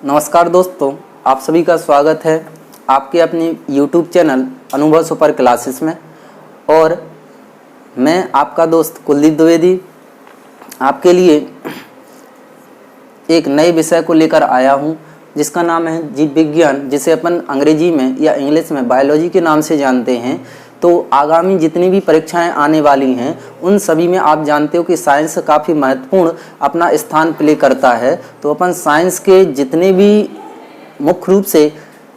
नमस्कार दोस्तों, आप सभी का स्वागत है आपके अपनी YouTube चैनल अनुभव सुपर क्लासेस में। और मैं आपका दोस्त कुलदीप द्विवेदी आपके लिए एक नए विषय को लेकर आया हूं, जिसका नाम है जीव विज्ञान, जिसे अपन अंग्रेजी में या इंग्लिश में बायोलॉजी के नाम से जानते हैं। तो आगामी जितनी भी परीक्षाएं आने वाली हैं उन सभी में आप जानते हो कि साइंस काफ़ी महत्वपूर्ण अपना स्थान प्ले करता है। तो अपन साइंस के जितने भी मुख्य रूप से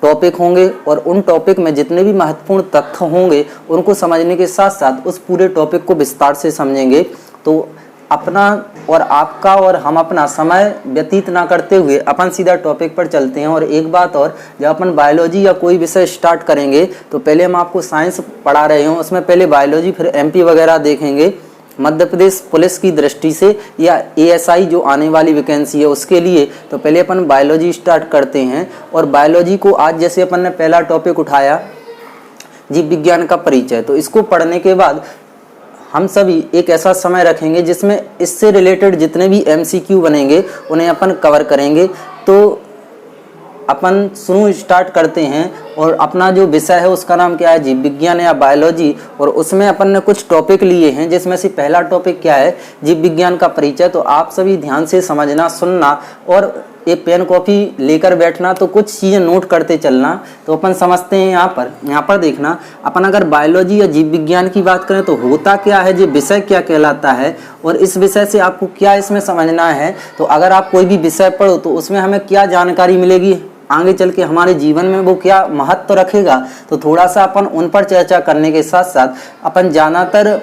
टॉपिक होंगे और उन टॉपिक में जितने भी महत्वपूर्ण तथ्य होंगे उनको समझने के साथ साथ उस पूरे टॉपिक को विस्तार से समझेंगे। तो अपना और आपका और हम अपना समय व्यतीत ना करते हुए अपन सीधा टॉपिक पर चलते हैं। और एक बात और, जब अपन बायोलॉजी या कोई विषय स्टार्ट करेंगे तो पहले हम आपको साइंस पढ़ा रहे हों, उसमें पहले बायोलॉजी फिर एमपी वगैरह देखेंगे मध्य प्रदेश पुलिस की दृष्टि से या एएसआई जो आने वाली वैकेंसी है उसके लिए। तो पहले अपन बायोलॉजी स्टार्ट करते हैं। और बायोलॉजी को आज जैसे अपन ने पहला टॉपिक उठाया जीव विज्ञान का परिचय, तो इसको पढ़ने के बाद हम सभी एक ऐसा समय रखेंगे जिसमें इससे रिलेटेड जितने भी एमसीक्यू बनेंगे उन्हें अपन कवर करेंगे। तो अपन शुरू स्टार्ट करते हैं। और अपना जो विषय है उसका नाम क्या है, जीव विज्ञान या बायोलॉजी। और उसमें अपन ने कुछ टॉपिक लिए हैं, जिसमें से पहला टॉपिक क्या है, जीव विज्ञान का परिचय। तो आप सभी ध्यान से समझना, सुनना और ये पेन कॉपी लेकर बैठना, तो कुछ चीज़ें नोट करते चलना। तो अपन समझते हैं यहाँ पर देखना, अपन अगर बायोलॉजी या जीव विज्ञान की बात करें तो होता क्या है, जो विषय क्या कहलाता है और इस विषय से आपको क्या इसमें समझना है। तो अगर आप कोई भी विषय पढ़ो तो उसमें हमें क्या जानकारी मिलेगी, आगे चल के हमारे जीवन में वो क्या महत्व रखेगा। तो थोड़ा सा अपन उन पर चर्चा करने के साथ साथ अपन ज़्यादातर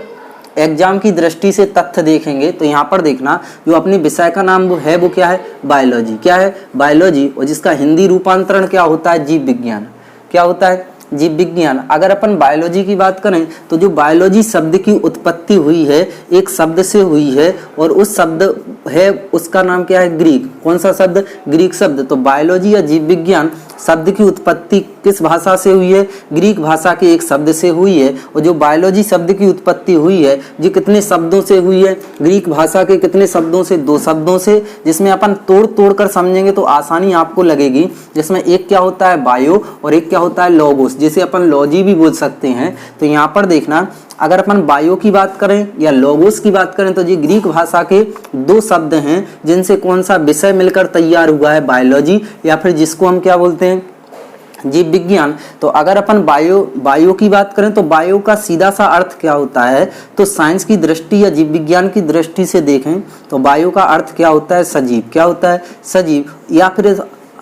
एग्जाम की दृष्टि से तथ्य देखेंगे। तो यहाँ पर देखना, जो अपने विषय का नाम वो क्या है, बायोलॉजी। क्या है, बायोलॉजी। और जिसका हिंदी रूपांतरण क्या होता है, जीव विज्ञान। क्या होता है, जीव विज्ञान। अगर अपन बायोलॉजी की बात करें तो जो बायोलॉजी शब्द की उत्पत्ति हुई है एक शब्द से हुई है, और उस शब्द है उसका नाम क्या है, ग्रीक। कौन सा शब्द, ग्रीक शब्द। तो बायोलॉजी या जीव विज्ञान शब्द की उत्पत्ति किस भाषा से हुई है, ग्रीक भाषा के एक शब्द से हुई है। और जो बायोलॉजी शब्द की उत्पत्ति हुई है जो कितने शब्दों से हुई है, ग्रीक भाषा के कितने शब्दों से, 2 शब्दों से, जिसमें अपन तोड़ कर समझेंगे तो आसानी आपको लगेगी। जिसमें एक क्या होता है बायो और एक क्या होता है लोगोस, जिसे अपन लॉजी भी बोल सकते हैं। तो यहाँ पर देखना, अगर अपन बायो की बात करें या लोगोस की बात करें तो ये ग्रीक भाषा के 2 शब्द हैं, जिनसे कौन सा विषय मिलकर तैयार हुआ है, बायोलॉजी, या फिर जिसको हम क्या बोलते हैं, जीव विज्ञान। तो अगर अपन बायो की बात करें तो बायो का सीधा सा अर्थ क्या होता है, तो साइंस की दृष्टि या जीव विज्ञान की दृष्टि से देखें तो बायो का अर्थ क्या होता है, सजीव। क्या होता है, सजीव। या फिर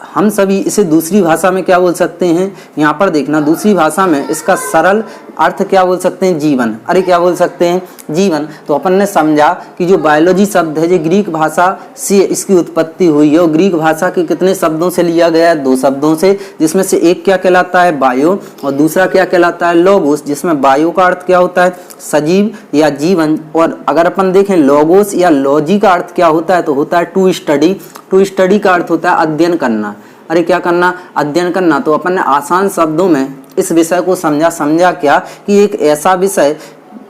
हम सभी इसे दूसरी भाषा में क्या बोल सकते हैं, यहाँ पर देखना, दूसरी भाषा में इसका सरल अर्थ क्या बोल सकते हैं, जीवन। अरे क्या बोल सकते हैं, जीवन। तो अपन ने समझा कि जो बायोलॉजी शब्द है जो ग्रीक भाषा से इसकी उत्पत्ति हुई है, और ग्रीक भाषा के कितने शब्दों से लिया गया है, 2 शब्दों से, जिसमें से एक क्या कहलाता है बायो और दूसरा क्या कहलाता है लोगोस, जिसमें बायो का अर्थ क्या होता है, सजीव या जीवन। और अगर अपन देखें लोगोस या लॉजी का अर्थ क्या होता है, तो होता है टू स्टडी। टू स्टडी का अर्थ होता है अध्ययन करना। अरे क्या करना, अध्ययन करना। तो अपन ने आसान शब्दों में इस विषय को समझा क्या कि एक ऐसा विषय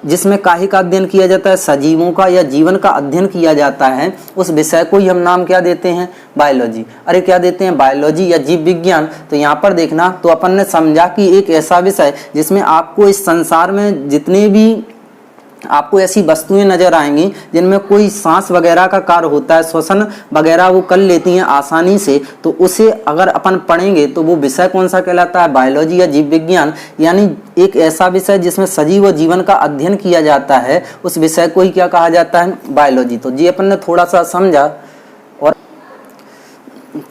जिसमें काहे का अध्ययन किया जाता है, सजीवों का या जीवन का अध्ययन किया जाता है, उस विषय को ही हम नाम क्या देते हैं, बायोलॉजी। अरे क्या देते हैं, बायोलॉजी या जीव विज्ञान। तो यहाँ पर देखना, तो अपन ने समझा कि एक ऐसा विषय जिसमें आपको इस संसार में जितने भी आपको ऐसी वस्तुएं नजर आएंगी जिनमें कोई सांस वगैरह का कार्य होता है, श्वसन वगैरह वो कर लेती हैं आसानी से, तो उसे अगर अपन पढ़ेंगे तो वो विषय कौन सा कहलाता है, बायोलॉजी या जीव विज्ञान। यानी एक ऐसा विषय जिसमें सजीव व जीवन का अध्ययन किया जाता है, उस विषय को ही क्या कहा जाता है, बायोलॉजी। तो ये अपन ने थोड़ा सा समझा। और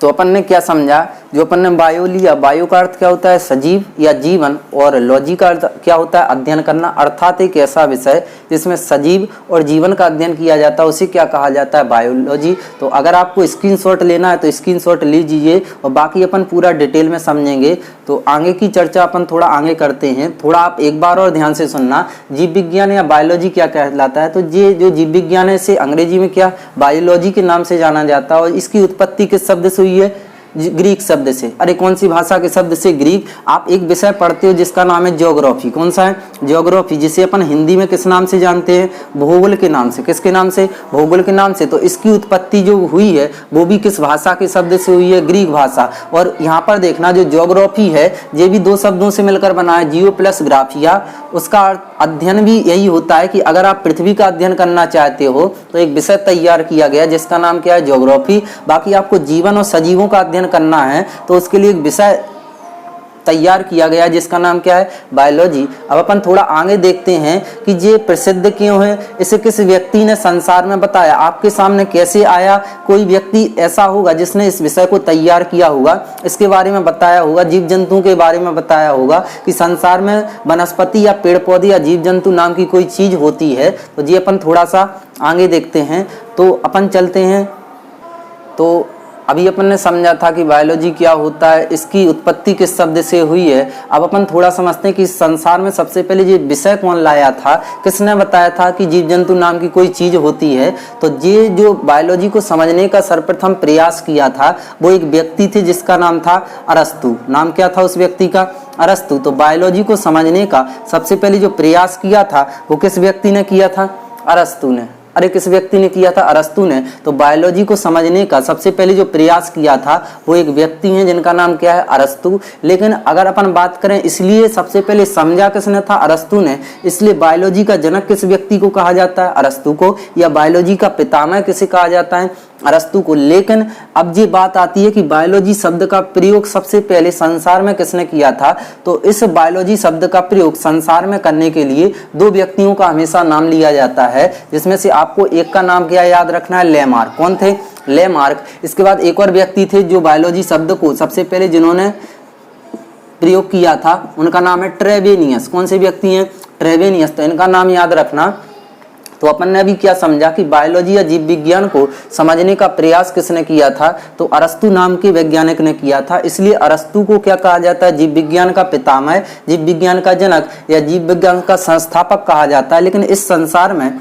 तो अपन ने क्या समझा, जो अपन ने बायो लिया, बायो का अर्थ क्या होता है, सजीव या जीवन, और लॉजी का अर्थ क्या होता है, अध्ययन करना। अर्थात एक ऐसा विषय जिसमें सजीव और जीवन का अध्ययन किया जाता है उसे क्या कहा जाता है, बायोलॉजी। तो अगर आपको स्क्रीनशॉट लेना है तो स्क्रीनशॉट लीजिए, और बाकी अपन पूरा डिटेल में समझेंगे। तो आगे की चर्चा अपन थोड़ा आगे करते हैं। थोड़ा आप एक बार और ध्यान से सुनना, जीव विज्ञान या बायोलॉजी क्या कहलाता है। तो ये जो जीव विज्ञान है इसे अंग्रेजी में क्या, बायोलॉजी के नाम से जाना जाता है। और इसकी उत्पत्ति किस शब्द से हुई है, ग्रीक शब्द से। अरे कौन सी भाषा के शब्द से? ग्रीक। आप एक विषय पढ़ते हो जिसका नाम है ज्योग्राफी। कौन सा है? ज्योग्राफी, जिसे अपन हिंदी में किस नाम से जानते हैं? भूगोल के नाम से। किसके नाम से? भूगोल के नाम से। तो इसकी उत्पत्ति जो हुई है वो भी किस भाषा के शब्द से हुई है? ग्रीक भाषा। और यहाँ पर देखना, जो ज्योग्राफी है ये भी दो शब्दों से मिलकर बना है, जियो प्लस ग्राफिया। उसका अध्ययन भी यही होता है कि अगर आप पृथ्वी का अध्ययन करना चाहते हो तो एक विषय तैयार किया गया जिसका नाम क्या है? ज्योग्राफी। बाकी आपको जीवन और सजीवों का अध्ययन करना है तो उसके लिए एक विषय तैयार किया गया जिसका नाम क्या है? बायोलॉजी। अब अपन थोड़ा आगे देखते हैं कि ये प्रसिद्ध क्यों है, इसे किस व्यक्ति ने संसार में बताया, आपके सामने कैसे आया। कोई व्यक्ति ऐसा होगा जिसने इस विषय को तैयार किया होगा, इसके बारे में बताया होगा, जीव जंतु के बारे में बताया होगा कि संसार में वनस्पति या पेड़ पौधे या जीव जंतु नाम की कोई चीज होती है। तो ये अपन थोड़ा सा आगे देखते हैं। तो अपन चलते हैं। तो अभी अपन ने समझा था कि बायोलॉजी क्या होता है, इसकी उत्पत्ति किस शब्द से हुई है। अब अपन थोड़ा समझते हैं कि इस संसार में सबसे पहले ये विषय कौन लाया था, किसने बताया था कि जीव जंतु नाम की कोई चीज होती है। तो ये जो बायोलॉजी को समझने का सर्वप्रथम प्रयास किया था वो एक व्यक्ति थे जिसका नाम था अरस्तु। नाम क्या था उस व्यक्ति का? अरस्तु। तो बायोलॉजी को समझने का सबसे पहले जो प्रयास किया था वो किस व्यक्ति ने किया था? अरस्तु ने। अरे किस व्यक्ति ने किया था? अरस्तु ने। तो बायोलॉजी को समझने का सबसे पहले जो प्रयास किया था वो एक व्यक्ति हैं जिनका नाम क्या है? अरस्तु। लेकिन अगर अपन बात करें इसलिए सबसे पहले समझा किसने था? अरस्तु ने। इसलिए बायोलॉजी का जनक किस व्यक्ति को कहा जाता है? अरस्तु को। या बायोलॉजी का पितामह किसे कहा जाता है? अरस्तु को। लेकिन अब ये बात आती है कि बायोलॉजी शब्द का प्रयोग सबसे पहले संसार में किसने किया था। तो इस बायोलॉजी शब्द का प्रयोग संसार में करने के लिए दो व्यक्तियों का हमेशा नाम लिया जाता है, जिसमें से आपको एक का नाम क्या याद रखना है? लेमार्क। कौन थे? लेमार्क। इसके बाद एक और व्यक्ति थे जो बायोलॉजी शब्द को सबसे पहले जिन्होंने प्रयोग किया था, उनका नाम है ट्रेवेनियस। कौन से व्यक्ति हैं? ट्रेवेनियस। तो इनका नाम याद रखना। तो अपन ने अभी क्या समझा कि बायोलॉजी या जीव विज्ञान को समझने का प्रयास किसने किया था? तो अरस्तु नाम के वैज्ञानिक ने किया था। इसलिए अरस्तु को क्या कहा जाता है? जीव विज्ञान का पितामह, जीव विज्ञान का जनक या जीव विज्ञान का संस्थापक कहा जाता है। लेकिन इस संसार में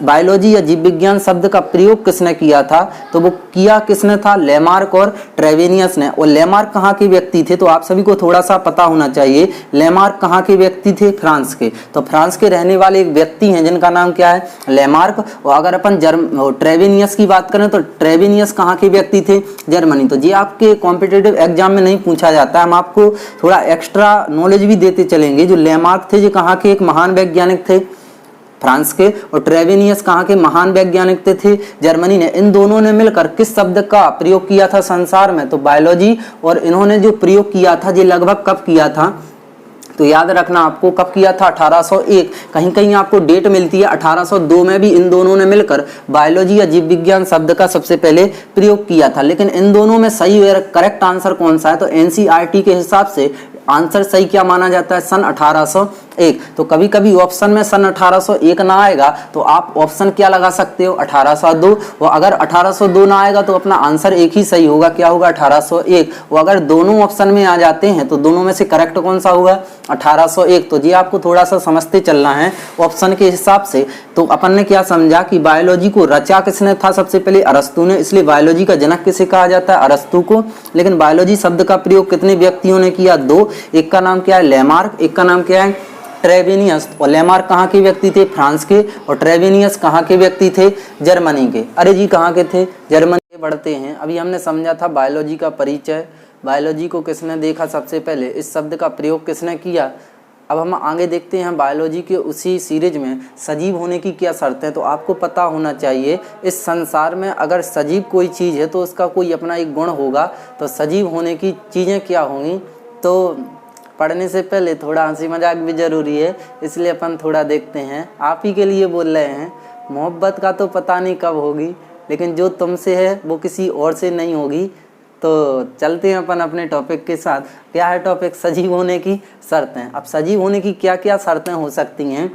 बायोलॉजी या जीव विज्ञान शब्द का प्रयोग किसने किया था? तो वो किया किसने था? लेमार्क और ट्रेवेनियस ने। और लेमार्क कहाँ के व्यक्ति थे? तो आप सभी को थोड़ा सा पता होना चाहिए। लेमार्क कहाँ के व्यक्ति थे? फ्रांस के। तो फ्रांस के रहने वाले एक व्यक्ति हैं जिनका नाम क्या है? लेमार्क। और अगर अपन ट्रेवेनियस की बात करें तो ट्रेवेनियस कहाँ के व्यक्ति थे? जर्मनी। तो ये आपके कॉम्पिटिटिव एग्जाम में नहीं पूछा जाता है, हम आपको थोड़ा एक्स्ट्रा नॉलेज भी देते चलेंगे। जो लेमार्क थे ये कहाँ के एक महान वैज्ञानिक थे? फ्रांस के। और ट्रेवेनियस कहाँ के महान वैज्ञानिक थे? जर्मनी ने। इन दोनों ने मिलकर किस शब्द का प्रयोग किया था संसार में? तो बायोलॉजी। और इन्होंने जो प्रयोग किया था ये लगभग कब किया था? तो याद रखना आपको कब किया था? 1801। कहीं कहीं आपको डेट मिलती है 1802 में भी इन दोनों ने मिलकर बायोलॉजी या जीव विज्ञान शब्द का सबसे पहले प्रयोग किया था। लेकिन इन दोनों में सही करेक्ट आंसर कौन सा है? तो एनसीईआरटी के हिसाब से आंसर सही क्या माना जाता है? सन 1801। तो कभी कभी ऑप्शन में सन 1801 ना आएगा तो आप ऑप्शन क्या लगा सकते हो? 1802। और अगर 1802 ना आएगा तो अपना आंसर एक ही सही होगा, क्या होगा? 1801। और अगर दोनों ऑप्शन में आ जाते हैं तो दोनों में से करेक्ट कौन सा होगा? 1801। तो ये आपको थोड़ा सा समझते चलना है ऑप्शन के हिसाब से। तो अपन ने क्या समझा कि बायोलॉजी को रचा किसने था? सबसे पहले अरस्तु ने। इसलिए बायोलॉजी का जनक किसे कहा जाता है? अरस्तु को। लेकिन बायोलॉजी शब्द का प्रयोग कितने व्यक्तियों ने किया? दो। एक का नाम क्या है? लेमार्क। एक का नाम क्या है? ट्रेवेनियस। और लेमार्क कहाँ के व्यक्ति थे? फ्रांस के। और ट्रेवेनियस कहाँ के व्यक्ति थे? जर्मनी के। अरे जी कहाँ के थे? जर्मनी के। बढ़ते हैं। अभी हमने समझा था बायोलॉजी का परिचय, बायोलॉजी को किसने देखा सबसे पहले, इस शब्द का प्रयोग किसने किया। अब हम आगे देखते हैं बायोलॉजी के उसी सीरीज में सजीव होने की क्या शर्तें। तो आपको पता होना चाहिए इस संसार में अगर सजीव कोई चीज़ है तो उसका कोई अपना एक गुण होगा। तो सजीव होने की चीज़ें क्या होंगी? तो पढ़ने से पहले थोड़ा हंसी मजाक भी ज़रूरी है, इसलिए अपन थोड़ा देखते हैं। आप ही के लिए बोल रहे हैं। मोहब्बत का तो पता नहीं कब होगी, लेकिन जो तुमसे है वो किसी और से नहीं होगी। तो चलते हैं अपन अपने टॉपिक के साथ। क्या है टॉपिक? सजीव होने की शर्तें। अब सजीव होने की क्या क्या शर्तें हो सकती हैं?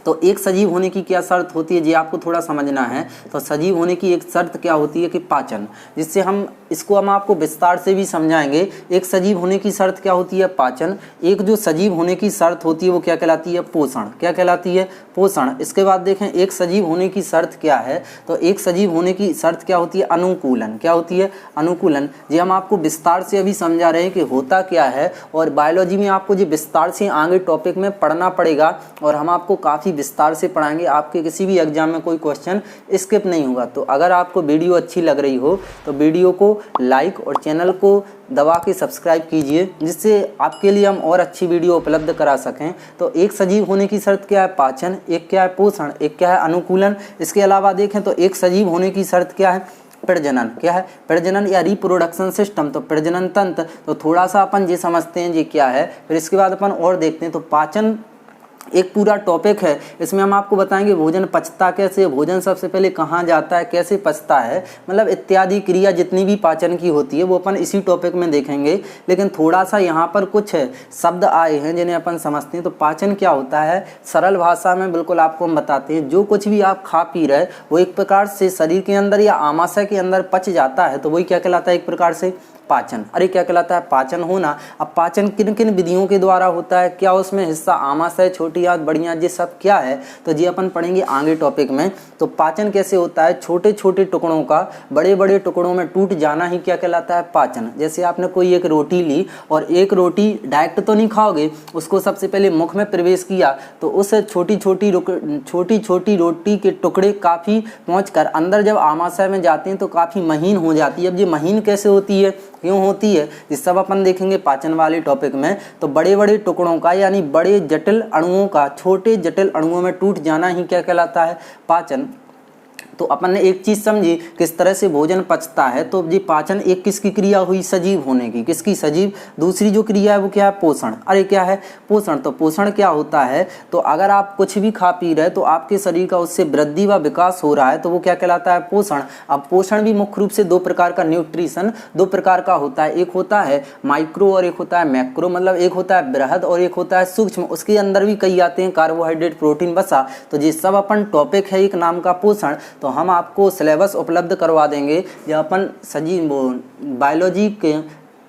तो एक सजीव होने की क्या शर्त होती है जी आपको थोड़ा समझना है। तो सजीव होने की एक शर्त क्या होती है कि पाचन, जिससे हम इसको हम आपको विस्तार से भी समझाएंगे। एक सजीव होने की शर्त क्या होती है? पाचन। एक जो सजीव होने की शर्त होती है वो क्या कहलाती है? पोषण। क्या कहलाती है? पोषण। इसके बाद देखें एक सजीव होने की शर्त क्या है, तो एक सजीव होने की शर्त क्या होती है? अनुकूलन। क्या होती है? अनुकूलन। जी हम आपको विस्तार से अभी समझा रहे हैं कि होता क्या है, और बायोलॉजी में आपको जी विस्तार से आगे टॉपिक में पढ़ना पड़ेगा और हम आपको काफ़ी विस्तार से पढ़ाएंगे। आपके किसी भी एग्जाम में कोई क्वेश्चन स्किप नहीं होगा। तो अगर आपको वीडियो अच्छी लग रही हो तो वीडियो को लाइक और चैनल को दबा के सब्सक्राइब कीजिए, जिससे आपके लिए हम और अच्छी वीडियो उपलब्ध करा सकें। तो एक सजीव होने की शर्त क्या है? पाचन। एक क्या है? पोषण। एक क्या है? अनुकूलन। इसके अलावा देखें तो एक सजीव होने की शर्त क्या है? प्रजनन। क्या है? प्रजनन या रिप्रोडक्शन सिस्टम। तो प्रजनन तंत्र तो थोड़ा सा अपन ये समझते हैं ये क्या है, फिर इसके बाद अपन और देखते हैं। तो पाचन एक पूरा टॉपिक है, इसमें हम आपको बताएंगे भोजन पचता कैसे, भोजन सबसे पहले कहाँ जाता है, कैसे पचता है, मतलब इत्यादि क्रिया जितनी भी पाचन की होती है वो अपन इसी टॉपिक में देखेंगे। लेकिन थोड़ा सा यहाँ पर कुछ शब्द आए हैं जिन्हें अपन समझते हैं। तो पाचन क्या होता है? सरल भाषा में बिल्कुल आपको हम बताते हैं। जो कुछ भी आप खा पी रहे वो एक प्रकार से शरीर के अंदर या आमाशय के अंदर पच जाता है, तो वही क्या कहलाता है? एक प्रकार से पाचन। अरे क्या कहलाता है? पाचन होना। अब पाचन किन किन विधियों के द्वारा होता है, क्या उसमें हिस्सा आमाशय, छोटी आंत, बड़ी आंत, ये सब क्या है, तो ये अपन पढ़ेंगे आगे टॉपिक में। तो पाचन कैसे होता है? छोटे छोटे टुकड़ों का बड़े बड़े टुकड़ों में टूट जाना ही क्या कहलाता है? पाचन। जैसे आपने कोई एक रोटी ली और एक रोटी डायरेक्ट तो नहीं खाओगे, उसको सबसे पहले मुख में प्रवेश किया तो उस छोटी छोटी रोटी के टुकड़े काफ़ी पहुँचकर अंदर जब आमाशय में जाते हैं तो काफ़ी महीन हो जाती है। अब ये महीन कैसे होती है, क्यों होती है, ये सब अपन देखेंगे पाचन वाले टॉपिक में। तो बड़े बड़े टुकड़ों का यानी बड़े जटिल अणुओं का छोटे जटिल अणुओं में टूट जाना ही क्या कहलाता है? पाचन। तो अपन ने एक चीज समझी किस तरह से भोजन पचता है। तो ये पाचन एक किसकी क्रिया हुई? सजीव होने की। किसकी? सजीव। दूसरी जो क्रिया है वो क्या है? पोषण। अरे क्या है? पोषण। तो पोषण क्या होता है? तो अगर आप कुछ भी खा पी रहे तो आपके शरीर का उससे वृद्धि व विकास हो रहा है तो वो क्या कहलाता है? पोषण। अब पोषण भी मुख्य रूप से दो प्रकार का, न्यूट्रिशन दो प्रकार का होता है। एक होता है माइक्रो और एक होता है मैक्रो, मतलब एक होता है बृहद और एक होता है सूक्ष्म। उसके अंदर भी कई आते हैं, कार्बोहाइड्रेट, प्रोटीन, वसा। तो ये सब अपन टॉपिक है एक नाम का पोषण। तो हम आपको सिलेबस उपलब्ध करवा देंगे। जब अपन सजीव बायोलॉजी के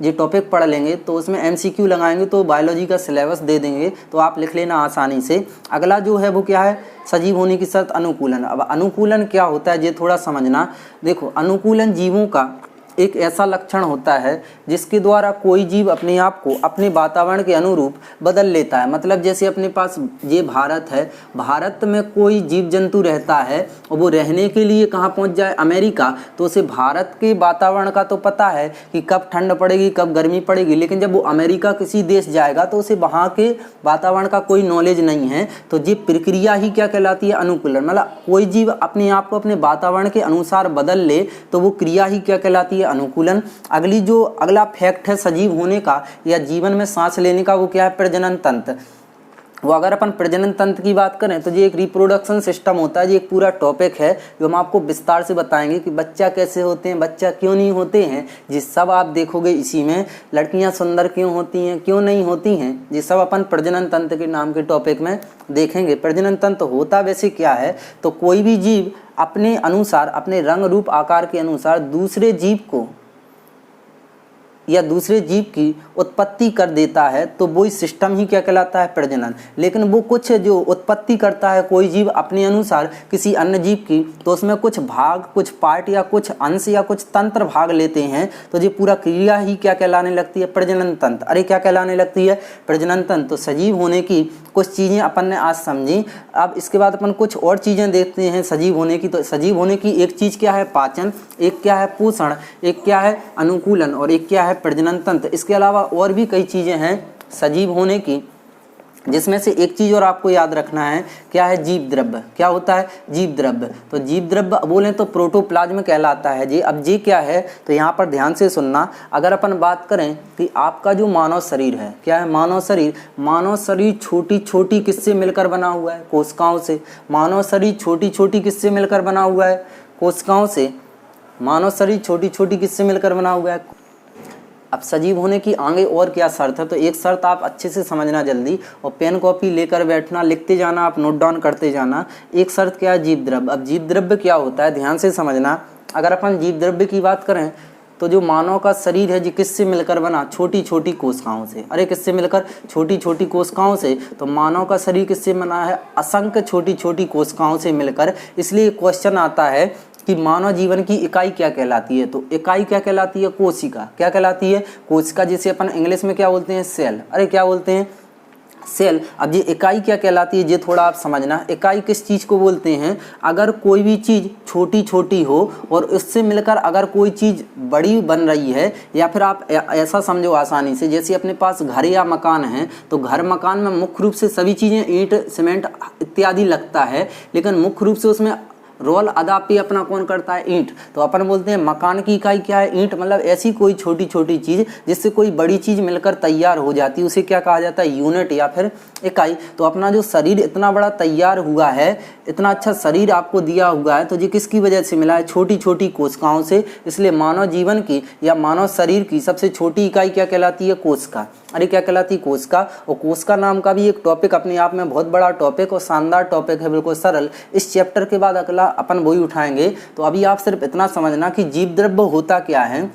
ये टॉपिक पढ़ लेंगे तो उसमें MCQ लगाएंगे तो बायोलॉजी का सिलेबस दे देंगे, तो आप लिख लेना आसानी से। अगला जो है वो क्या है? सजीव होने की शर्त अनुकूलन। अब अनुकूलन क्या होता है ये थोड़ा समझना। देखो अनुकूलन जीवों का एक ऐसा लक्षण होता है जिसके द्वारा कोई जीव अपने आप को अपने वातावरण के अनुरूप बदल लेता है। मतलब जैसे अपने पास ये भारत है, भारत में कोई जीव जंतु रहता है और वो रहने के लिए कहाँ पहुँच जाए? अमेरिका, तो उसे भारत के वातावरण का तो पता है कि कब ठंड पड़ेगी कब गर्मी पड़ेगी, लेकिन जब वो अमेरिका किसी देश जाएगा तो उसे वहाँ के वातावरण का कोई नॉलेज नहीं है। तो ये प्रक्रिया ही क्या कहलाती है? अनुकूलन। मतलब कोई जीव अपने आप को अपने वातावरण के अनुसार बदल ले तो वो क्रिया ही क्या कहलाती है? अनुकूलन। अगला फैक्ट है सजीव होने का या जीवन में सांस लेने का, वो क्या है? प्रजनन तंत्र। वो अगर अपन प्रजनन तंत्र की बात करें तो ये एक रिप्रोडक्शन सिस्टम होता है। ये एक पूरा टॉपिक है जो हम आपको विस्तार से बताएंगे कि बच्चा कैसे होते हैं, बच्चा क्यों नहीं होते हैं, ये सब आप देखोगे इसी में। लड़कियां सुंदर क्यों होती हैं, क्यों नहीं होती हैं, ये सब अपन प्रजनन तंत्र के नाम के टॉपिक में देखेंगे। प्रजनन तंत्र होता वैसे क्या है? तो कोई भी जीव अपने अनुसार, अपने रंग रूप आकार के अनुसार दूसरे जीव को या दूसरे जीव की उत्पत्ति कर देता है तो वो सिस्टम ही क्या कहलाता है? प्रजनन। लेकिन वो कुछ जो उत्पत्ति करता है कोई जीव अपने अनुसार किसी अन्य जीव की, तो उसमें कुछ भाग, कुछ पार्ट या कुछ अंश या कुछ तंत्र भाग लेते हैं, तो ये पूरा क्रिया ही क्या कहलाने लगती है? प्रजनन तंत्र। अरे क्या कहलाने लगती है? प्रजनन तंत्र। तो सजीव होने की कुछ चीज़ें अपन ने आज समझी। अब इसके बाद अपन कुछ और चीज़ें देखते हैं सजीव होने की। तो सजीव होने की एक चीज़ क्या है? पाचन। एक क्या है? पोषण। एक क्या है? अनुकूलन। और एक क्या है? प्रजनन तंत्र। इसके अलावा और भी कई चीज़ें हैं सजीव होने की, जिसमें से एक चीज़ और आपको याद रखना है, क्या है? जीव द्रव्य। क्या होता है? जीव द्रव्य। तो जीव द्रव्य बोलें तो प्रोटोप्लाज्म कहलाता है जी। अब जी क्या है? तो यहाँ पर ध्यान से सुनना। अगर अपन बात करें कि आपका जो मानव शरीर है, क्या है? मानव शरीर छोटी छोटी किससे मिलकर बना हुआ है? कोशिकाओं से। मानव शरीर छोटी छोटी किससे मिलकर बना हुआ है? कोशिकाओं से। मानव शरीर छोटी छोटी किससे मिलकर बना हुआ है? अब सजीव होने की आगे और क्या शर्त है? तो एक शर्त आप अच्छे से समझना जल्दी, और पेन कॉपी लेकर बैठना, लिखते जाना, आप नोट डाउन करते जाना। एक शर्त क्या है? जीव द्रव्य। अब जीव द्रव्य क्या होता है? ध्यान से समझना। अगर अपन जीव द्रव्य की बात करें तो जो मानव का शरीर है जी किससे मिलकर बना, छोटी छोटी कोशिकाओं से। अरे किससे मिलकर, छोटी छोटी कोशिकाओं से। तो मानव का शरीर किससे बना है, असंख्य छोटी छोटी कोशिकाओं से मिलकर। इसलिए क्वेश्चन आता है कि मानव जीवन की इकाई क्या कहलाती है, तो इकाई क्या कहलाती है, कोशिका। क्या कहलाती है, कोशिका, जिसे अपन इंग्लिश में क्या बोलते हैं, सेल। अरे क्या बोलते हैं, सेल। अब ये इकाई क्या कहलाती है, ये थोड़ा आप समझना। इकाई किस चीज़ को बोलते हैं, अगर कोई भी चीज़ छोटी छोटी हो और उससे मिलकर अगर कोई चीज़ बड़ी बन रही है, या फिर आप ऐसा समझो आसानी से, जैसे अपने पास घर या मकान है, तो घर मकान में मुख्य रूप से सभी चीज़ें ईंट सीमेंट इत्यादि लगता है, लेकिन मुख्य रूप से उसमें रोल अदा पे अपना कौन करता है, ईंट। तो अपन बोलते हैं मकान की इकाई क्या है, ईंट। मतलब ऐसी कोई छोटी छोटी चीज़ जिससे कोई बड़ी चीज़ मिलकर तैयार हो जाती है, उसे क्या कहा जाता है, यूनिट या फिर इकाई। तो अपना जो शरीर इतना बड़ा तैयार हुआ है, इतना अच्छा शरीर आपको दिया हुआ है, तो ये किसकी वजह से मिला है, छोटी छोटी कोशिकाओं से। इसलिए मानव जीवन की या मानव शरीर की सबसे छोटी इकाई क्या कहलाती है, कोशिका। अरे क्या कहलाती है, कोशिका। और कोशिका नाम का भी एक टॉपिक अपने आप में बहुत बड़ा टॉपिक और शानदार टॉपिक है, बिल्कुल सरल। इस चैप्टर के बाद अगला अपन वही उठाएंगे। तो अभी आप सिर्फ इतना समझना कि जीव द्रव्य होता क्या है।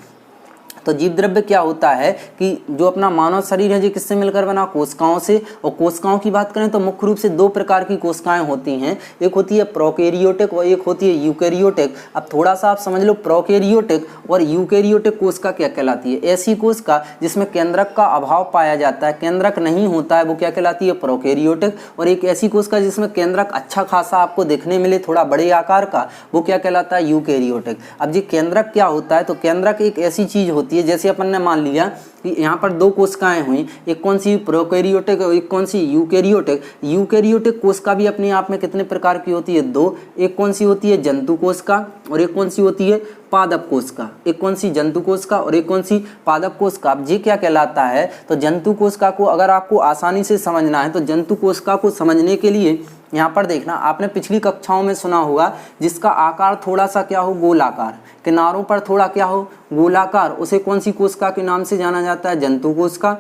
तो जीव द्रव्य क्या होता है कि जो अपना मानव शरीर है जो किससे मिलकर बना, कोशिकाओं से। और कोशिकाओं की बात करें तो मुख्य रूप से दो प्रकार की कोशिकाएं होती हैं, एक होती है प्रोकैरियोटिक और एक होती है यूकैरियोटिक। अब थोड़ा सा आप समझ लो, प्रोकैरियोटिक और यूकैरियोटिक कोशिका क्या कहलाती है, ऐसी कोशिका जिसमें केंद्रक का अभाव पाया जाता है, केंद्रक नहीं होता है, वो क्या कहलाती है, प्रोकैरियोटिक। और एक ऐसी कोशिका जिसमें केंद्रक अच्छा खासा आपको देखने मिले, थोड़ा बड़े आकार का, वो क्या कहलाता है, यूकैरियोटिक। अब ये केंद्रक क्या होता है, तो केंद्रक एक ऐसी चीज होती है, जैसे अपन ने मान लिया कि यहाँ पर दो कोशिकाएं हुई, एक कौन सी प्रोकैरियोटिक और एक कौन सी यूकैरियोटिक। यूकैरियोटिक कोशिका भी अपने आप में कितने प्रकार की होती है, दो। एक कौन सी होती है, जंतु कोशिका, और एक कौन सी होती है, पादप कोशिका। एक कौन सी, जंतु कोशिका, और एक कौन सी, पादप कोशिका। अब ये क्या कहलाता है, तो जंतु कोशिका को अगर आपको आसानी से समझना है, तो जंतु कोशिका को समझने के लिए यहाँ पर देखना, आपने पिछली कक्षाओं में सुना होगा, जिसका आकार थोड़ा सा क्या हो, गोलाकार, किनारों पर थोड़ा क्या हो, गोलाकार, उसे कौन सी कोशिका के नाम से जाना जाता है, जंतु कोशिका।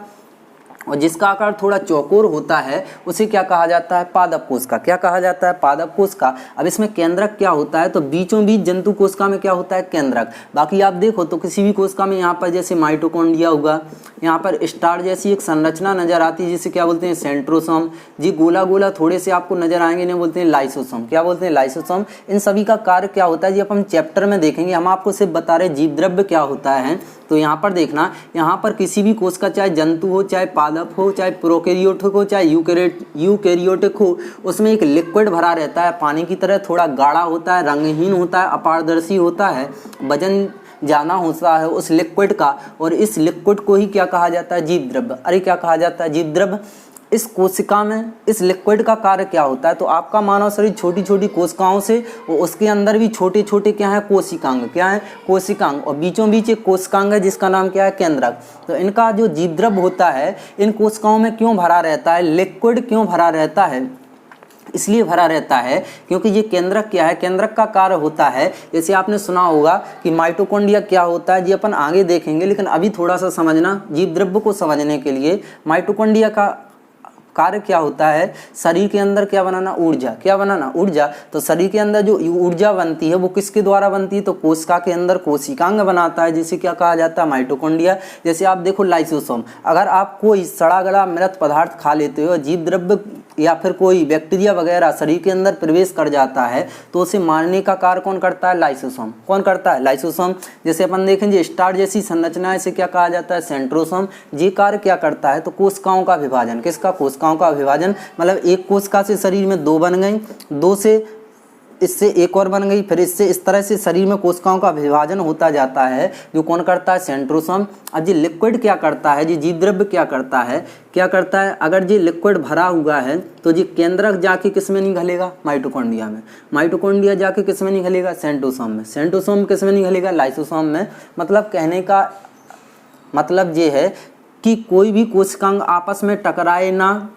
और जिसका आकार थोड़ा चौकोर होता है उसे क्या कहा जाता है, पादप कोशिका। क्या कहा जाता है, पादप कोशिका। अब इसमें केंद्रक क्या होता है, तो बीचों बीच जंतु कोशिका में क्या होता है, केंद्रक। बाकी आप देखो तो किसी भी कोशिका में यहाँ पर जैसे माइटोकॉन्ड्रिया होगा, यहाँ पर स्टार जैसी एक संरचना नजर आती है जिसे क्या बोलते हैं, सेंट्रोसोम। जी गोला गोला थोड़े से आपको नजर आएंगे, इन्हें बोलते हैं लाइसोसोम। क्या बोलते हैं, लाइसोसोम। इन सभी का कार्य क्या होता है जी अपन चैप्टर में देखेंगे, हम आपको सिर्फ बता रहे जीव द्रव्य क्या होता है। तो यहाँ पर देखना, यहाँ पर किसी भी कोशिका, चाहे जंतु हो, चाहे पादप हो, चाहे प्रोकैरियोटिक हो, चाहे यूकैरियोटिक हो, उसमें एक लिक्विड भरा रहता है, पानी की तरह थोड़ा गाढ़ा होता है, रंगहीन होता है, अपारदर्शी होता है, वजन जाना होता है उस लिक्विड का, और इस लिक्विड को ही क्या कहा जाता है, जीव द्रव्य। अरे क्या कहा जाता है, जीव द्रव्य। इस कोशिका में इस लिक्विड का कार्य क्या होता है, तो आपका मानव शरीर छोटी छोटी कोशिकाओं से, और उसके अंदर भी छोटे छोटे क्या है, कोशिकांग। क्या है, कोशिकांग। और बीचों बीच एक कोशिकांग है जिसका नाम क्या है, केंद्रक। तो इनका जो जीव द्रव्य होता है, इन कोशिकाओं में क्यों भरा रहता है, लिक्विड क्यों भरा रहता है, इसलिए भरा रहता है क्योंकि ये केंद्रक क्या है, केंद्रक का कार्य होता है, जैसे आपने सुना होगा कि माइटोकॉन्ड्रिया क्या होता है, ये अपन आगे देखेंगे, लेकिन अभी थोड़ा सा समझना जीव द्रव्य को समझने के लिए। माइटोकॉन्ड्रिया का कार्य क्या होता है, शरीर के अंदर क्या बनाना, ऊर्जा। क्या बनाना, ऊर्जा। तो शरीर के अंदर जो ऊर्जा बनती है वो किसके द्वारा बनती है, तो कोशिका के अंदर कोशिकांग बनाता है, जिसे क्या कहा जाता है, माइटोकॉन्ड्रिया। जैसे आप देखो लाइसोसोम, अगर आप कोई सड़ा गला मृत पदार्थ खा लेते हो, जीव द्रव्य या फिर कोई बैक्टीरिया वगैरह शरीर के अंदर प्रवेश कर जाता है, तो उसे मारने का कार्य कौन करता है, लाइसोसोम। कौन करता है, लाइसोसोम। जैसे अपन देखेंगे स्टार जैसी संरचना, इसे क्या कहा जाता है, सेंट्रोसोम। ये कार्य क्या करता है, तो कोशिकाओं का विभाजन। किसका, कोशिकाओं का विभाजन। मतलब एक कोशिका से शरीर में दो बन गई, दो से इससे एक और बन गई, फिर इससे इस तरह से शरीर में कोशिकाओं का विभाजन होता जाता है, जो कौन करता है, सेंट्रोसोम। अब ये लिक्विड क्या करता है, जी जीव द्रव्य क्या करता है, क्या करता है, अगर ये लिक्विड भरा हुआ है तो ये केंद्रक जाके किस में निकलेगा, माइटोकॉन्ड्रिया में। माइटोकॉन्ड्रिया जाके किस में निकलेगा, सेंट्रोसोम में। सेंट्रोसोम किस में निकलेगा, लाइसोसोम में। मतलब कहने का मतलब ये है कि कोई भी कोशिकांग आपस में टकराए ना,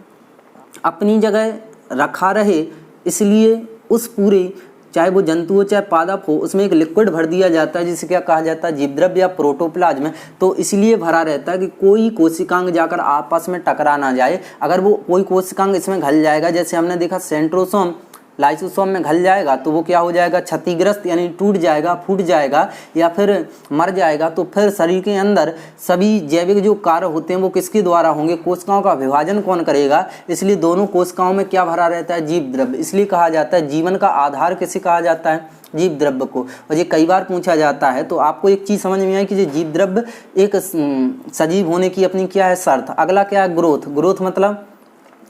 अपनी जगह रखा रहे, इसलिए उस पूरे, चाहे वो जंतु हो चाहे पादप हो, उसमें एक लिक्विड भर दिया जाता है जिसे क्या कहा जाता है, जीव द्रव्य या प्रोटोप्लाज्म। तो इसलिए भरा रहता है कि कोई कोशिकांग जाकर आपस में टकरा ना जाए। अगर वो कोई कोशिकांग इसमें घल जाएगा, जैसे हमने देखा सेंट्रोसोम लाइसोसोम में घल जाएगा तो वो क्या हो जाएगा, क्षतिग्रस्त यानी टूट जाएगा, फूट जाएगा या फिर मर जाएगा। तो फिर शरीर के अंदर सभी जैविक जो कार्य होते हैं वो किसके द्वारा होंगे, कोशिकाओं का विभाजन कौन करेगा। इसलिए दोनों कोशिकाओं में क्या भरा रहता है, जीव द्रव्य। इसलिए कहा जाता है जीवन का आधार किसे कहा जाता है, जीव द्रव्य को। और ये कई बार पूछा जाता है। तो आपको एक चीज़ समझ में आई कि जो जीव द्रव्य एक सजीव होने की अपनी क्या है शर्त। अगला क्या है, ग्रोथ। ग्रोथ मतलब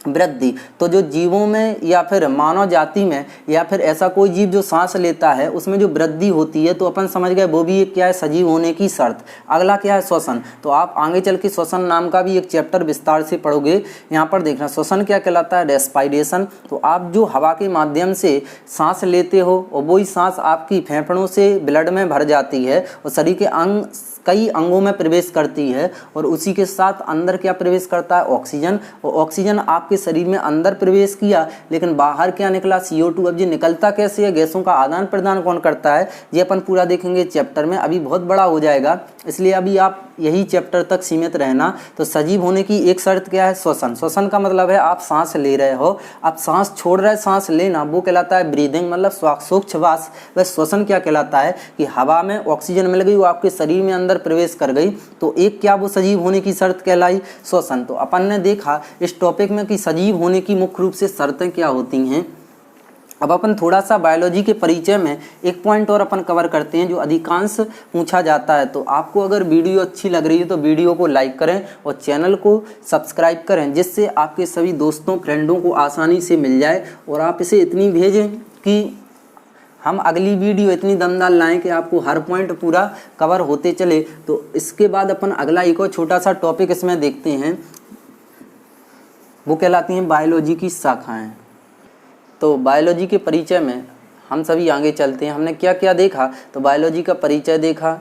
वृद्धि। तो जो जीवों में या फिर मानव जाति में या फिर ऐसा कोई जीव जो सांस लेता है उसमें जो वृद्धि होती है तो अपन समझ गए वो भी एक क्या है, सजीव होने की शर्त। अगला क्या है, श्वसन। तो आप आगे चल के श्वसन नाम का भी एक चैप्टर विस्तार से पढ़ोगे। यहाँ पर देखना श्वसन क्या कहलाता है, रेस्पायरेशन। तो आप जो हवा के माध्यम से सांस लेते हो और वही सांस आपकी फेफड़ों से ब्लड में भर जाती है और शरीर के कई अंगों में प्रवेश करती है और उसी के साथ अंदर क्या प्रवेश करता है, ऑक्सीजन। और ऑक्सीजन आपके शरीर में अंदर प्रवेश किया लेकिन बाहर क्या निकला, CO2। अब ये निकलता कैसे है, गैसों का आदान प्रदान कौन करता है, ये अपन पूरा देखेंगे चैप्टर में। अभी बहुत बड़ा हो जाएगा इसलिए अभी आप यही चैप्टर तक सीमित रहना। तो सजीव होने की एक शर्त क्या है, श्वसन। श्वसन का मतलब है आप सांस ले रहे हो, आप सांस छोड़ रहे, सांस लेना, वो कहलाता है ब्रीदिंग मतलब श्वासोच्छ्वास। वह श्वसन क्या कहलाता है कि हवा में ऑक्सीजन मिल गई, वो आपके शरीर में अंदर प्रवेश कर गई तो एक क्या वो सजीव होने की शर्त कहलाई, श्वसन। तो अपन ने देखा इस टॉपिक में कि सजीव होने की मुख्य रूप से शर्तें क्या होती हैं। अब अपन थोड़ा सा बायोलॉजी के परिचय में एक पॉइंट और अपन कवर करते हैं जो अधिकांश पूछा जाता है। तो आपको अगर वीडियो अच्छी लग रही है तो वीडियो को लाइक करें और चैनल को सब्सक्राइब करें जिससे आपके सभी दोस्तों फ्रेंडों को आसानी से मिल जाए और आप इसे इतनी भेजें कि हम अगली वीडियो इतनी दमदार लाएं कि आपको हर पॉइंट पूरा कवर होते चले। तो इसके बाद अपन अगला एक और छोटा सा टॉपिक इसमें देखते हैं, वो कहलाती हैं बायोलॉजी की शाखाएं। तो बायोलॉजी के परिचय में हम सभी आगे चलते हैं। हमने क्या क्या देखा, तो बायोलॉजी का परिचय देखा,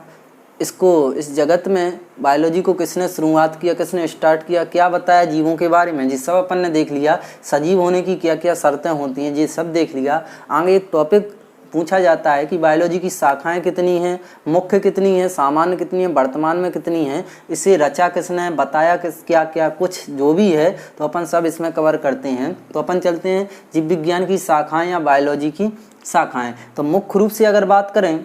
इसको इस जगत में बायोलॉजी को किसने शुरुआत किया, किसने स्टार्ट किया, क्या बताया जीवों के बारे में, जिस सब अपन ने देख लिया। सजीव होने की क्या क्या शर्तें होती हैं ये सब देख लिया। आगे एक टॉपिक पूछा जाता है कि बायोलॉजी की शाखाएं कितनी हैं, मुख्य कितनी हैं, सामान्य कितनी हैं, वर्तमान में कितनी हैं, इसे रचा किसने, बताया किस, क्या क्या कुछ जो भी है तो अपन सब इसमें कवर करते हैं। तो अपन चलते हैं जीव विज्ञान की शाखाएं या बायोलॉजी की शाखाएं। तो मुख्य रूप से अगर बात करें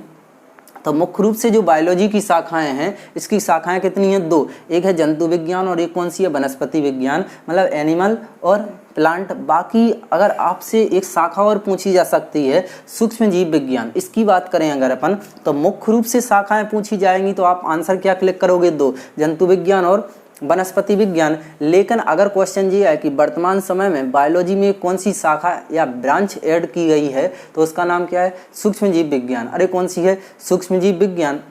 तो मुख्य रूप से जो बायोलॉजी की शाखाएं हैं इसकी शाखाएं कितनी हैं, दो। एक है जंतु विज्ञान और एक कौन सी है, वनस्पति विज्ञान मतलब एनिमल और प्लांट। बाकी अगर आपसे एक शाखा और पूछी जा सकती है सूक्ष्म जीव विज्ञान। इसकी बात करें अगर अपन तो मुख्य रूप से शाखाएं पूछी जाएंगी तो आप आंसर क्या क्लिक करोगे, दो, जंतु विज्ञान और वनस्पति विज्ञान। लेकिन अगर क्वेश्चन ये है कि वर्तमान समय में बायोलॉजी में कौन सी शाखा या ब्रांच ऐड की गई है तो उसका नाम क्या है, सूक्ष्म जीव विज्ञान। अरे कौन सी है, सूक्ष्म जीव विज्ञान।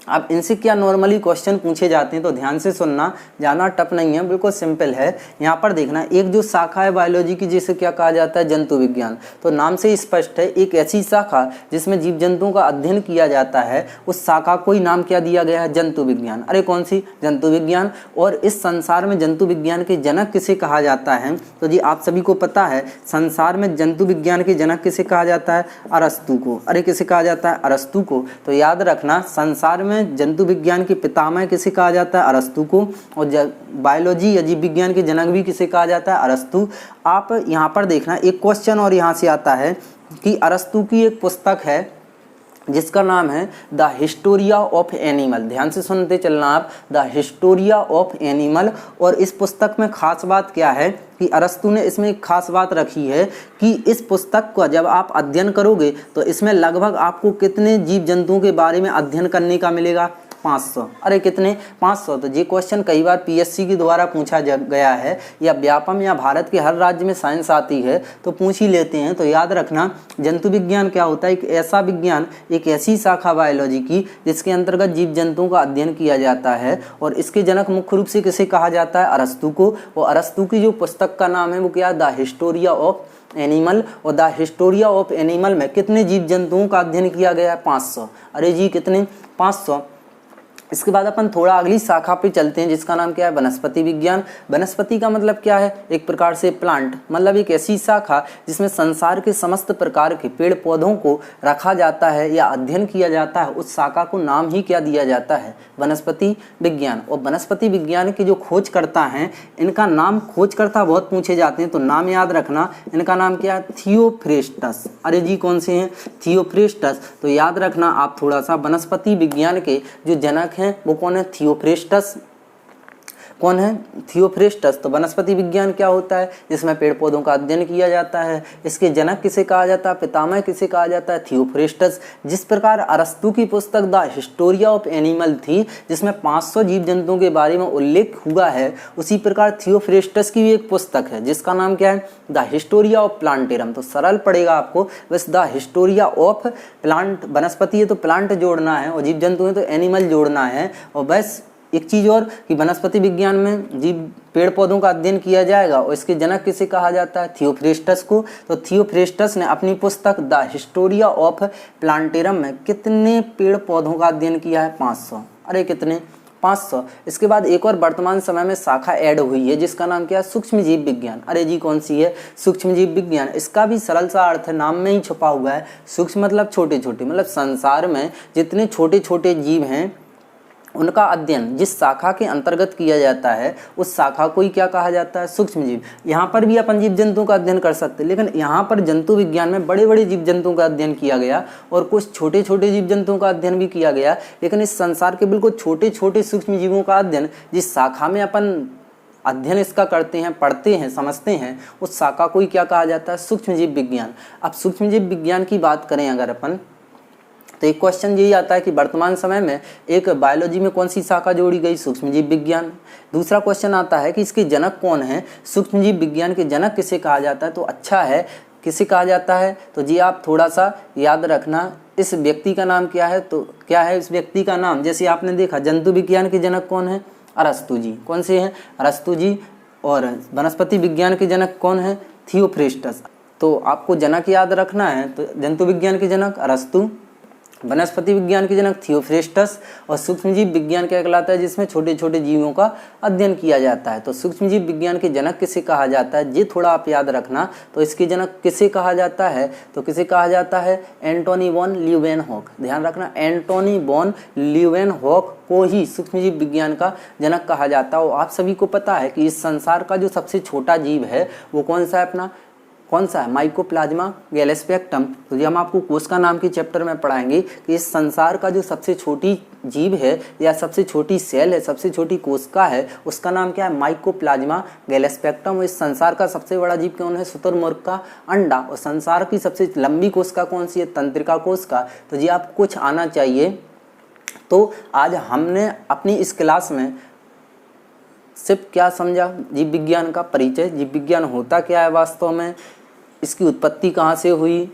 अब इनसे क्या नॉर्मली क्वेश्चन पूछे जाते हैं तो ध्यान से सुनना, ज़्यादा टफ नहीं है, बिल्कुल सिंपल है। यहाँ पर देखना एक जो शाखा है बायोलॉजी की जिसे क्या कहा जाता है, जंतु विज्ञान। तो नाम से ही स्पष्ट है एक ऐसी शाखा जिसमें जीव जंतुओं का अध्ययन किया जाता है, उस शाखा को ही नाम क्या दिया गया है, जंतु विज्ञान। अरे कौन सी, जंतु विज्ञान। और इस संसार में जंतु विज्ञान के जनक किसे कहा जाता है, तो जी आप सभी को पता है संसार में जंतु विज्ञान के जनक किसे कहा जाता है, अरस्तु को। अरे किसे कहा जाता है, अरस्तु को। तो याद रखना संसार में जंतु विज्ञान के पितामह किसे कहा जाता है, अरस्तु को। और बायोलॉजी या जीव विज्ञान के जनक भी किसे कहा जाता है, अरस्तु। आप यहाँ पर देखना एक क्वेश्चन और यहाँ से आता है कि अरस्तु की एक पुस्तक है जिसका नाम है द हिस्टोरिया ऑफ एनिमल। ध्यान से सुनते चलना आप, द हिस्टोरिया ऑफ एनिमल। और इस पुस्तक में खास बात क्या है कि अरस्तु ने इसमें एक खास बात रखी है कि इस पुस्तक को जब आप अध्ययन करोगे तो इसमें लगभग आपको कितने जीव जंतुओं के बारे में अध्ययन करने का मिलेगा, 500। अरे कितने, 500। तो ये क्वेश्चन कई बार PSC के द्वारा पूछा गया है या व्यापम या भारत के हर राज्य में साइंस आती है तो पूछ ही लेते हैं। तो याद रखना जंतु विज्ञान क्या होता है, एक ऐसा विज्ञान, एक ऐसी शाखा बायोलॉजी की जिसके अंतर्गत जीव जंतुओं का अध्ययन किया जाता है। और इसके जनक मुख्य रूप से किसे कहा जाता है, अरस्तु को। और अरस्तु की जो पुस्तक का नाम है वो क्या है, द हिस्टोरिया ऑफ एनिमल। और द हिस्टोरिया ऑफ एनिमल में कितने जीव जंतुओं का अध्ययन किया गया है, 500। अरे जी कितने, 500। इसके बाद अपन थोड़ा अगली शाखा पे चलते हैं जिसका नाम क्या है, वनस्पति विज्ञान। वनस्पति का मतलब क्या है, एक प्रकार से प्लांट, मतलब एक ऐसी शाखा जिसमें संसार के समस्त प्रकार के पेड़ पौधों को रखा जाता है या अध्ययन किया जाता है, उस शाखा को नाम ही क्या दिया जाता है, वनस्पति विज्ञान। और वनस्पति विज्ञान के जो खोजकर्ता हैं, इनका नाम, खोजकर्ता बहुत पूछे जाते हैं तो नाम याद रखना, इनका नाम क्या है, थियोफ्रेस्टस। अरे जी कौन से हैं, थियोफ्रेस्टस। तो याद रखना आप थोड़ा सा, वनस्पति विज्ञान के जो जनक हैं वो कौन है, थियोफ्रेस्टस। कौन है, थियोफ्रेस्टस। तो वनस्पति विज्ञान क्या होता है, जिसमें पेड़ पौधों का अध्ययन किया जाता है। इसके जनक किसे कहा जाता है, पितामह किसे कहा जाता है, थियोफ्रेस्टस। जिस प्रकार अरस्तु की पुस्तक द हिस्टोरिया ऑफ एनिमल थी, जिसमें 500 जीव जंतुओं के बारे में उल्लेख हुआ है, उसी प्रकार थियोफ्रेस्टस की भी एक पुस्तक है जिसका नाम क्या है, द हिस्टोरिया ऑफ प्लांटेरम। तो सरल पड़ेगा आपको, बस द हिस्टोरिया ऑफ प्लांट, वनस्पति है तो प्लांट जोड़ना है, और जीव जंतु है तो एनिमल जोड़ना है। और बस एक चीज और कि वनस्पति विज्ञान में जीव पेड़ पौधों का अध्ययन किया जाएगा, और इसके जनक किसे कहा जाता है, थियोफ्रेस्टस को। तो थियोफ्रेस्टस ने अपनी पुस्तक द हिस्टोरिया ऑफ प्लांटेरम में कितने पेड़ पौधों का अध्ययन किया है, 500। अरे कितने, 500। इसके बाद एक और वर्तमान समय में शाखा ऐड हुई है जिसका नाम क्या है, सूक्ष्म जीव विज्ञान। अरे जी कौन सी है, सूक्ष्म जीव विज्ञान। इसका भी सरल सा अर्थ है, नाम में ही छुपा हुआ है। सूक्ष्म मतलब छोटे छोटे, मतलब संसार में जितने छोटे छोटे जीव हैं उनका अध्ययन जिस शाखा के अंतर्गत किया जाता है, उस शाखा को ही क्या कहा जाता है, सूक्ष्म जीव। यहाँ पर भी अपन जीव जंतुओं का अध्ययन कर सकते हैं, लेकिन यहाँ पर जंतु विज्ञान में बड़े बड़े जीव जंतुओं का अध्ययन किया गया और कुछ छोटे छोटे जीव जंतुओं का अध्ययन भी किया गया। लेकिन इस संसार के बिल्कुल छोटे छोटे सूक्ष्म जीवों का अध्ययन जिस शाखा में अपन अध्ययन इसका करते हैं, पढ़ते हैं, समझते हैं, उस शाखा को ही क्या कहा जाता है, सूक्ष्म जीव विज्ञान। अब सूक्ष्म जीव विज्ञान की बात करें अगर अपन, तो एक क्वेश्चन यही आता है कि वर्तमान समय में एक बायोलॉजी में कौन सी शाखा जोड़ी गई, सूक्ष्म जीव विज्ञान। दूसरा क्वेश्चन आता है कि इसके जनक कौन है, सूक्ष्म जीव विज्ञान के जनक किसे कहा जाता है। तो अच्छा है, किसे कहा जाता है, तो जी आप थोड़ा सा याद रखना, इस व्यक्ति का नाम क्या है। तो क्या है इस व्यक्ति का नाम, जैसे आपने देखा जंतु विज्ञान के जनक कौन है, अरस्तु जी। कौन से हैं, अरस्तु जी। और वनस्पति विज्ञान के जनक कौन है, थियोफ्रेस्टस। तो आपको जनक याद रखना है, तो जंतु विज्ञान के जनक अरस्तु, वनस्पति विज्ञान के जनक थियोफ्रेस्टस, और सूक्ष्म जीव विज्ञान क्या कहलाता है, जिसमें छोटे छोटे जीवों का अध्ययन किया जाता है। तो सूक्ष्म जीव विज्ञान के जनक किसे कहा जाता है, ये थोड़ा आप याद रखना। तो इसके जनक किसे कहा जाता है, तो किसे कहा जाता है, एंटोनी वॉन ल्यूवेनहॉक। ध्यान रखना, एंटोनी वॉन ल्यूवेनहॉक को ही सूक्ष्म जीव विज्ञान का जनक कहा जाता है। और आप सभी को पता है कि इस संसार का जो सबसे छोटा जीव है वो कौन सा है, अपना कौन सा है, माइकोप्लाज्मा गैलेस्पेक्टम। तो ये हम आपको कोशिका नाम के चैप्टर में पढ़ाएंगे कि इस संसार का जो सबसे छोटी जीव है या सबसे छोटी सेल है, सबसे छोटी कोशिका है, उसका नाम क्या है, माइकोप्लाज्मा गैलेस्पेक्टम। इस संसार का सबसे बड़ा जीव कौन है, शुतुरमुर्ग का अंडा। और संसार की सबसे लंबी कोशिका कौन सी है, तंत्रिका कोशिका। तो जी आप कुछ आना चाहिए। तो आज हमने अपनी इस क्लास में सिर्फ क्या समझा, जीव विज्ञान का परिचय, जीव विज्ञान होता क्या है वास्तव में, इसकी उत्पत्ति कहाँ से हुई,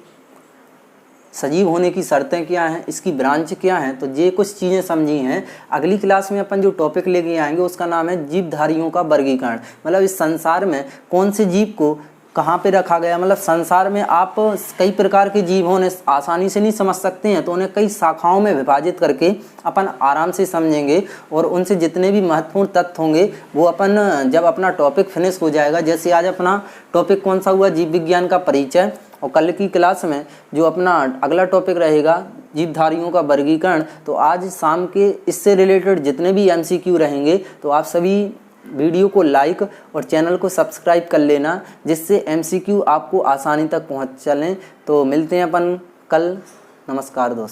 सजीव होने की शर्तें क्या हैं, इसकी ब्रांच क्या हैं। तो ये कुछ चीज़ें समझी हैं। अगली क्लास में अपन जो टॉपिक लेके आएंगे उसका नाम है जीवधारियों का वर्गीकरण। मतलब इस संसार में कौन से जीव को कहाँ पे रखा गया, मतलब संसार में आप कई प्रकार के जीव होने आसानी से नहीं समझ सकते हैं, तो उन्हें कई शाखाओं में विभाजित करके अपन आराम से समझेंगे। और उनसे जितने भी महत्वपूर्ण तथ्य होंगे वो अपन जब अपना टॉपिक फिनिश हो जाएगा, जैसे आज अपना टॉपिक कौन सा हुआ, जीव विज्ञान का परिचय, और कल की क्लास में जो अपना अगला टॉपिक रहेगा जीवधारियों का वर्गीकरण। तो आज शाम के इससे रिलेटेड जितने भी MCQ रहेंगे, तो आप सभी वीडियो को लाइक और चैनल को सब्सक्राइब कर लेना, जिससे MCQ आपको आसानी तक पहुंच चलें। तो मिलते हैं अपन कल। नमस्कार दोस्तों।